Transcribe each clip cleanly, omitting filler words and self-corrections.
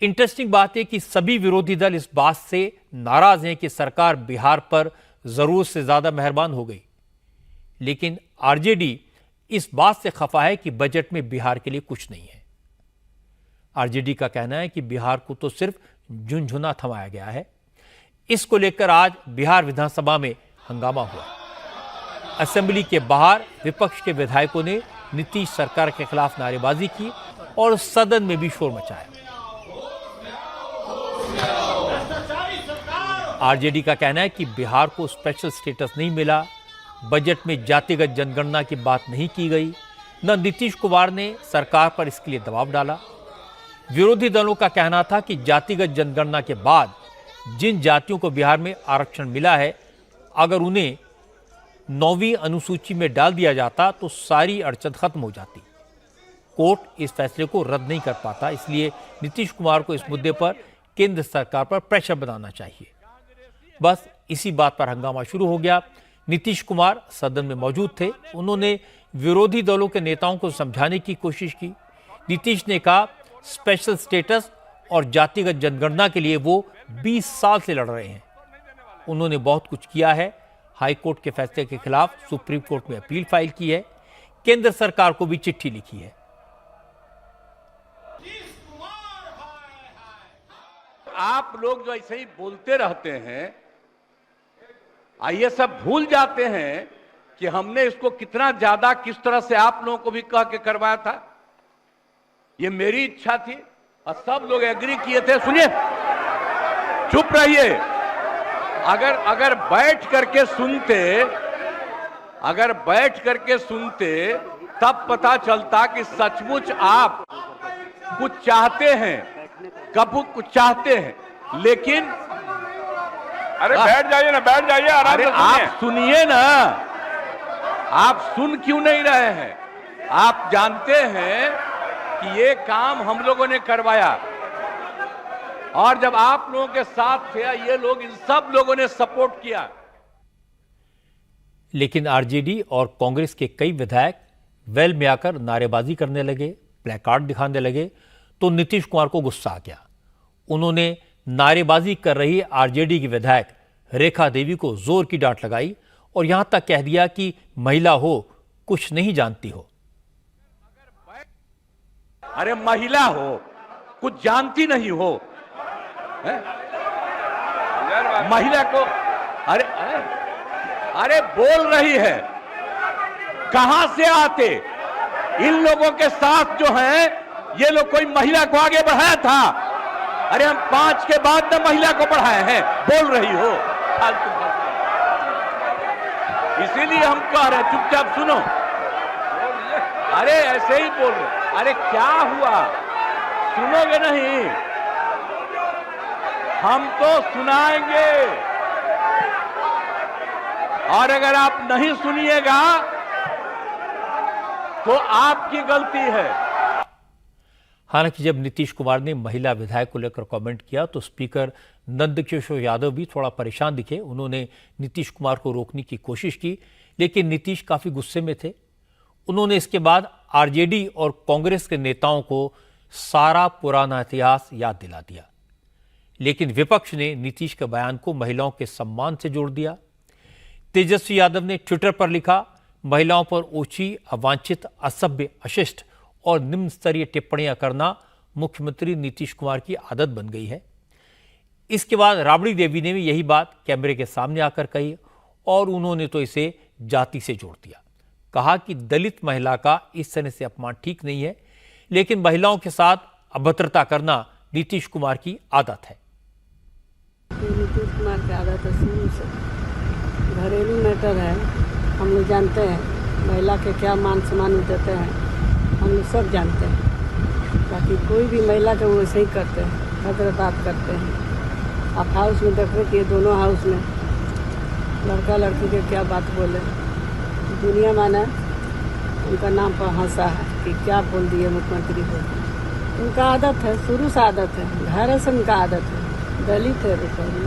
Interesting बात है कि सभी विरोधी दल इस बात से नाराज हैं कि सरकार बिहार पर जरूरत से ज्यादा मेहरबान हो गई, लेकिन आरजेडी इस बात से खफा है कि बजट में बिहार के लिए कुछ नहीं है। आरजेडी का कहना है कि बिहार को तो सिर्फ झुनझुना थमाया गया है। इसको लेकर आज बिहार विधानसभा में हंगामा हुआ। असेंबली के बाहर विपक्ष के विधायकों ने नीतीश सरकार के खिलाफ नारेबाजी की और सदन में भी शोर मचाया। आरजेडी का कहना है कि बिहार को स्पेशल स्टेटस नहीं मिला, बजट में जातिगत जनगणना की बात नहीं की गई, न नीतीश कुमार ने सरकार पर इसके लिए दबाव डाला। विरोधी दलों का कहना था कि जातिगत जनगणना के बाद जिन जातियों को बिहार में आरक्षण मिला है, अगर उन्हें 9वीं अनुसूची में डाल दिया जाता तो सारी अड़चन खत्म हो जाती। कोर्ट इस फैसले को रद्द नहीं कर पाता, इसलिए नीतीश कुमार को इस मुद्दे पर केंद्र सरकार पर प्रेशर बनाना चाहिए। बस इसी बात पर हंगामा शुरू हो गया। नीतीश कुमार सदन में मौजूद थे। उन्होंने विरोधी दलों के नेताओं को समझाने की कोशिश की। नीतीश ने कहा स्पेशल स्टेटस और जातिगत जनगणना के लिए वो 20 साल से लड़ रहे हैं। उन्होंने बहुत कुछ किया है। हाई कोर्ट के फैसले के खिलाफ सुप्रीम कोर्ट में अपील फाइल की है, केंद्र सरकार को भी चिट्ठी लिखी है। आप लोग जो ऐसे ही बोलते रहते हैं, ये सब भूल जाते हैं कि हमने इसको कितना ज्यादा किस तरह से आप लोगों को भी कह के करवाया था। ये मेरी इच्छा थी और सब लोग एग्री किए थे। सुनिए, चुप रहिए। अगर बैठ करके सुनते तब पता चलता कि सचमुच आप कुछ चाहते हैं, कब कुछ चाहते हैं। लेकिन अरे बैठ जाइए ना, बैठ जाइए, आराम से आप सुनिए ना। आप सुन क्यों नहीं रहे हैं? आप जानते हैं कि ये काम हम लोगों ने करवाया और जब आप लोगों के साथ थे, ये लोग, इन सब लोगों ने सपोर्ट किया। लेकिन आरजेडी और कांग्रेस के कई विधायक वेल में आकर नारेबाजी करने लगे, प्लेकार्ड दिखाने लगे, तो नीतीश कुमार को गुस्सा आ गया। उन्होंने नारेबाजी कर रही आरजेडी की विधायक रेखा देवी को जोर की डांट लगाई और यहां तक कह दिया कि महिला हो, कुछ नहीं जानती हो। अरे महिला हो, कुछ जानती नहीं हो, महिला को अरे बोल रही है। कहां से आते इन लोगों के साथ जो हैं, ये लोग कोई महिला को आगे बढ़ाया था? अरे हम 5 के बाद न महिला को बढ़ाए हैं। बोल रही हो फालतू। इसीलिए हम कह रहे हैं चुपचाप सुनो। अरे ऐसे ही बोल रहे। अरे क्या हुआ, सुनोगे नहीं? हम तो सुनाएंगे और अगर आप नहीं सुनिएगा तो आपकी गलती है। हालांकि जब नीतीश कुमार ने महिला विधायक को लेकर कमेंट किया तो स्पीकर नंदकिशोर यादव भी थोड़ा परेशान दिखे। उन्होंने नीतीश कुमार को रोकने की कोशिश की, लेकिन नीतीश काफी गुस्से में थे। उन्होंने इसके बाद आरजेडी और कांग्रेस के नेताओं को सारा पुराना इतिहास याद दिला दिया। लेकिन विपक्ष ने नीतीश के बयान को महिलाओं के सम्मान से जोड़ दिया। तेजस्वी यादव ने ट्विटर पर लिखा, महिलाओं पर ऊंची, अवांछित, असभ्य, अशिष्ट और निम्न स्तरीय टिप्पणियां करना मुख्यमंत्री नीतीश कुमार की आदत बन गई है। इसके बाद राबड़ी देवी ने भी यही बात कैमरे के सामने आकर कही और उन्होंने तो इसे जाति से जोड़ दिया। कहा कि दलित महिला का इस तरह से अपमान ठीक नहीं है, लेकिन महिलाओं के साथ अभद्रता करना नीतीश कुमार की आदत है। नीतीश कुमार की आदत है शुरू से। घरेलू मैटर है, हम लोग जानते हैं महिला के क्या मान सम्मान देते हैं, हम लोग सब जानते हैं। ताकि कोई भी महिला के वो ऐसे ही करते हैं, भद्र बात करते हैं। आप हाउस में देख रहे कि दोनों हाउस में लड़का लड़की के क्या बात बोले, दुनिया माना उनका नाम पर हंसा है कि क्या बोल दिए मुख्यमंत्री को। उनका आदत है, शुरू से आदत है, घर से उनका आदत है। दलित है बेचारी,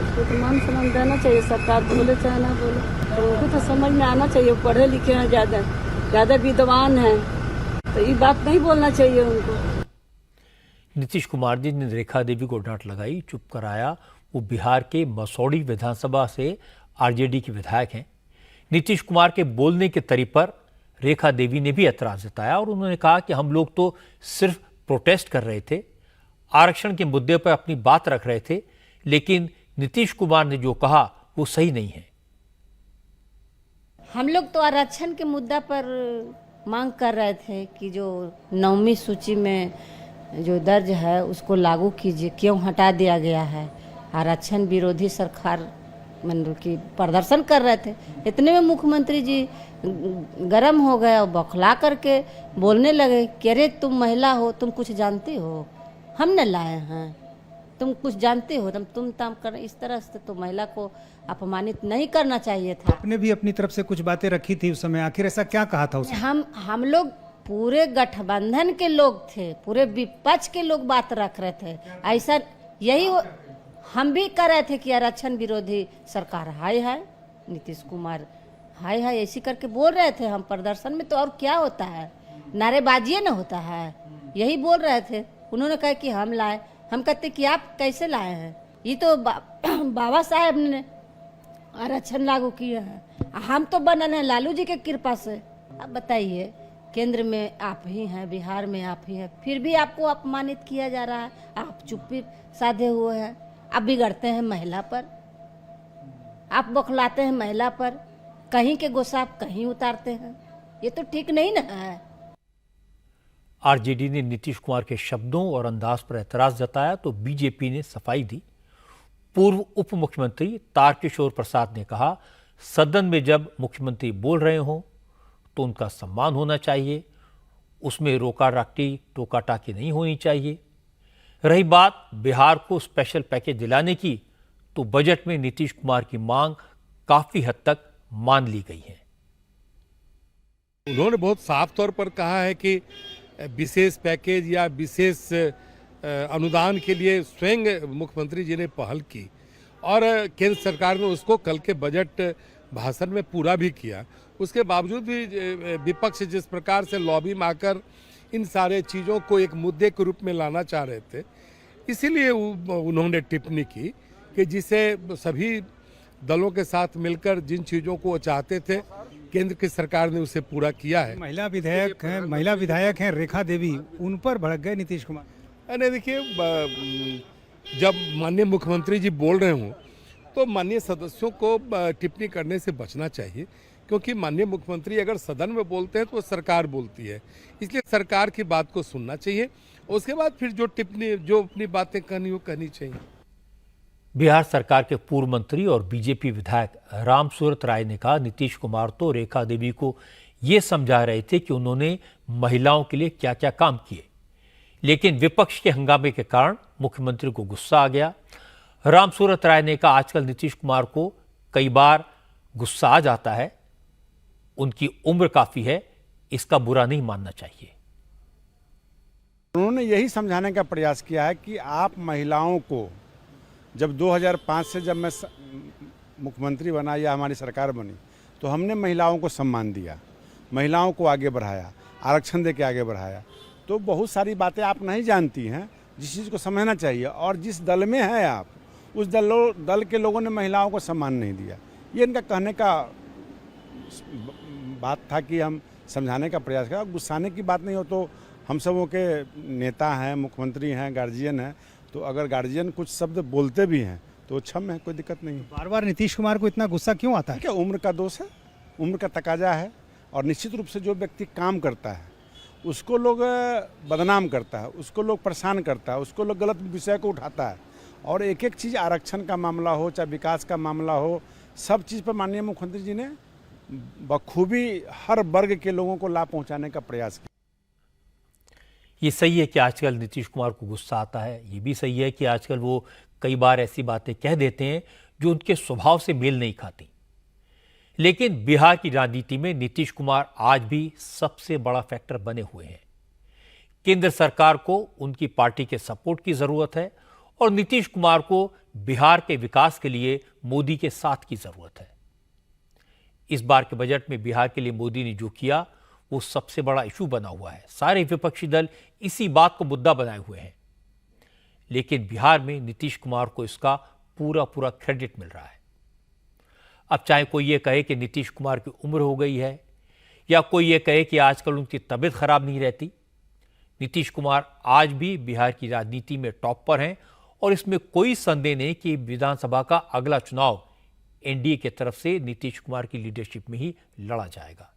उसको तो मान सम्मान देना चाहिए, सरकार बोले चाहे ना बोले, तो उनको तो समझ में आना चाहिए। पढ़े लिखे हैं, ज़्यादा विद्वान हैं, तो ये बात नहीं बोलना चाहिए उनको। नीतीश कुमार जी ने रेखा देवी को डांट लगाई, चुप कराया। वो बिहार के मसौड़ी विधानसभा से आरजेडी के विधायक हैं। नीतीश कुमार के बोलने के तरीके पर रेखा देवी ने भी ऐतराज जताया और उन्होंने कहा कि हम लोग तो सिर्फ प्रोटेस्ट कर रहे थे, आरक्षण के मुद्दे पर अपनी बात रख रहे थे, लेकिन नीतीश कुमार ने जो कहा वो सही नहीं है। हम लोग तो आरक्षण के मुद्दा पर मांग कर रहे थे कि जो 9वीं सूची में जो दर्ज है उसको लागू कीजिए, क्यों हटा दिया गया है। आरक्षण विरोधी सरकार मतलब कि प्रदर्शन कर रहे थे, इतने में मुख्यमंत्री जी गरम हो गए और बौखला करके बोलने लगे कि अरे तुम महिला हो, तुम कुछ जानती हो, हम न लाए हैं, तुम कुछ जानते हो, तुम ताम कर। इस तरह से तो महिला को अपमानित नहीं करना चाहिए था। आपने भी अपनी तरफ से कुछ बातें रखी थी उस समय, आखिर ऐसा क्या कहा था उसने? हम लोग पूरे गठबंधन के लोग थे, पूरे विपक्ष के लोग बात रख रहे थे। ऐसा यही हम भी कर रहे थे कि आरक्षण विरोधी सरकार हाय हाय, नीतीश कुमार हाय हाय ऐसी करके बोल रहे थे हम प्रदर्शन में। तो और क्या होता है, नारेबाजी न होता है, यही बोल रहे थे। उन्होंने कहा कि हम लाए, हम कहते कि आप कैसे लाए हैं, ये तो बाबा साहेब ने आरक्षण लागू किया है, हम तो बनल हैं लालू जी के कृपा से। अब बताइए, केंद्र में आप ही हैं, बिहार में आप ही हैं, फिर भी आपको अपमानित किया जा रहा है, आप चुप्पी साधे हुए हैं। आप बिगड़ते हैं महिला पर, आप बौखलाते हैं महिला पर, कहीं के गुस्सा आप कहीं उतारते हैं, ये तो ठीक नहीं ना है। आरजेडी ने नीतीश कुमार के शब्दों और अंदाज पर एतराज जताया तो बीजेपी ने सफाई दी। पूर्व उप मुख्यमंत्री तारकिशोर प्रसाद ने कहा, सदन में जब मुख्यमंत्री बोल रहे हों तो उनका सम्मान होना चाहिए, उसमें रोका राकटी टोका टाकी नहीं होनी चाहिए। रही बात बिहार को स्पेशल पैकेज दिलाने की, तो बजट में नीतीश कुमार की मांग काफी हद तक मान ली गई है। उन्होंने बहुत साफ तौर पर कहा है कि विशेष पैकेज या विशेष अनुदान के लिए स्वयं मुख्यमंत्री जी ने पहल की और केंद्र सरकार ने उसको कल के बजट भाषण में पूरा भी किया। उसके बावजूद भी विपक्ष जिस प्रकार से लॉबी में आकर इन सारे चीज़ों को एक मुद्दे के रूप में लाना चाह रहे थे, इसीलिए उन्होंने टिप्पणी की कि जिसे सभी दलों के साथ मिलकर जिन चीज़ों को वो चाहते थे केंद्र की सरकार ने उसे पूरा किया है। महिला विधायक हैं रेखा देवी, उन पर भड़क गए नीतीश कुमार। अरे देखिए, जब माननीय मुख्यमंत्री जी बोल रहे हों तो माननीय सदस्यों को टिप्पणी करने से बचना चाहिए, क्योंकि माननीय मुख्यमंत्री अगर सदन में बोलते हैं तो सरकार बोलती है, इसलिए सरकार की बात को सुनना चाहिए। उसके बाद फिर जो टिप्पणी, जो अपनी बातें कहनी वो कहनी चाहिए। बिहार सरकार के पूर्व मंत्री और बीजेपी विधायक रामसूरत राय ने कहा, नीतीश कुमार तो रेखा देवी को ये समझा रहे थे कि उन्होंने महिलाओं के लिए क्या क्या काम किए, लेकिन विपक्ष के हंगामे के कारण मुख्यमंत्री को गुस्सा आ गया। रामसूरत राय ने कहा, आजकल नीतीश कुमार को कई बार गुस्सा आ जाता है, उनकी उम्र काफी है, इसका बुरा नहीं मानना चाहिए। उन्होंने यही समझाने का प्रयास किया है कि आप महिलाओं को, जब 2005 से जब मैं मुख्यमंत्री बना या हमारी सरकार बनी, तो हमने महिलाओं को सम्मान दिया, महिलाओं को आगे बढ़ाया, आरक्षण दे के आगे बढ़ाया। तो बहुत सारी बातें आप नहीं जानती हैं, जिस चीज़ को समझना चाहिए। और जिस दल में हैं आप, उस दल के लोगों ने महिलाओं को सम्मान नहीं दिया। ये इनका कहने का बात था कि हम समझाने का प्रयास करा। गुस्साने की बात नहीं हो तो हम सबों के नेता हैं, मुख्यमंत्री हैं, गार्जियन हैं, तो अगर गार्जियन कुछ शब्द बोलते भी हैं तो क्षम है, कोई दिक्कत नहीं है। बार बार नीतीश कुमार को इतना गुस्सा क्यों आता है? क्या उम्र का दोष है, उम्र का तकाजा है। और निश्चित रूप से जो व्यक्ति काम करता है उसको लोग बदनाम करता है, उसको लोग परेशान करता है, उसको लोग गलत विषय को उठाता है। और एक एक चीज़, आरक्षण का मामला हो चाहे विकास का मामला हो, सब चीज़ पर माननीय मुख्यमंत्री जी ने बखूबी हर वर्ग के लोगों को लाभ पहुंचाने का प्रयास किया। ये सही है कि आजकल नीतीश कुमार को गुस्सा आता है, ये भी सही है कि आजकल वो कई बार ऐसी बातें कह देते हैं जो उनके स्वभाव से मेल नहीं खाती। लेकिन बिहार की राजनीति में नीतीश कुमार आज भी सबसे बड़ा फैक्टर बने हुए हैं। केंद्र सरकार को उनकी पार्टी के सपोर्ट की जरूरत है और नीतीश कुमार को बिहार के विकास के लिए मोदी के साथ की जरूरत है। इस बार के बजट में बिहार के लिए मोदी ने जो किया वो सबसे बड़ा इशू बना हुआ है। सारे विपक्षी दल इसी बात को मुद्दा बनाए हुए हैं। लेकिन बिहार में नीतीश कुमार को इसका पूरा पूरा क्रेडिट मिल रहा है। अब चाहे कोई ये कहे कि नीतीश कुमार की उम्र हो गई है या कोई ये कहे कि आजकल उनकी तबीयत खराब नहीं रहती, नीतीश कुमार आज भी बिहार की राजनीति में टॉप पर हैं और इसमें कोई संदेह नहीं कि विधानसभा का अगला चुनाव एनडीए की तरफ से नीतीश कुमार की लीडरशिप में ही लड़ा जाएगा।